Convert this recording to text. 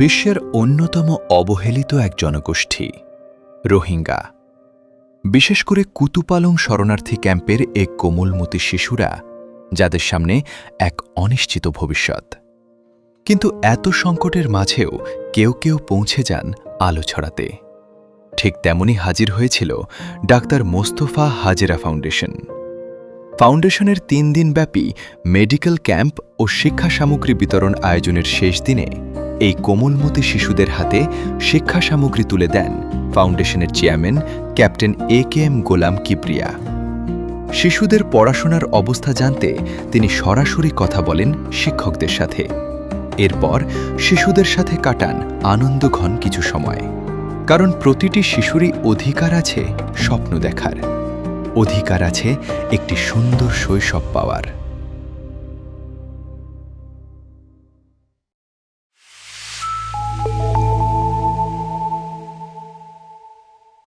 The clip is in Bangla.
বিশ্বের অন্যতম অবহেলিত এক জনগোষ্ঠী রোহিঙ্গা। বিশেষ করে কুতুপালং শরণার্থী ক্যাম্পের এক কোমলমতি শিশুরা, যাদের সামনে এক অনিশ্চিত ভবিষ্যৎ। কিন্তু এত সংকটের মাঝেও কেউ কেউ পৌঁছে যান আলো ছড়াতে। ঠিক তেমনই হাজির হয়েছিল ডাক্তার মোস্তফা হাজেরা ফাউন্ডেশন। ফাউন্ডেশনের ৩ দিনব্যাপী মেডিকেল ক্যাম্প ও শিক্ষা সামগ্রী বিতরণ আয়োজনের শেষ দিনে এই কোমলমতি শিশুদের হাতে শিক্ষা সামগ্রী তুলে দেন ফাউন্ডেশনের চেয়ারম্যান ক্যাপ্টেন AKM গোলাম কিবরিয়া। শিশুদের পড়াশোনার অবস্থা জানতে তিনি সরাসরি কথা বলেন শিক্ষকদের সাথে। এরপর শিশুদের সাথে কাটান আনন্দঘন কিছু সময়। কারণ প্রতিটি শিশুরই অধিকার আছে স্বপ্ন দেখার, অধিকার আছে একটি সুন্দর শৈশব পাওয়ার।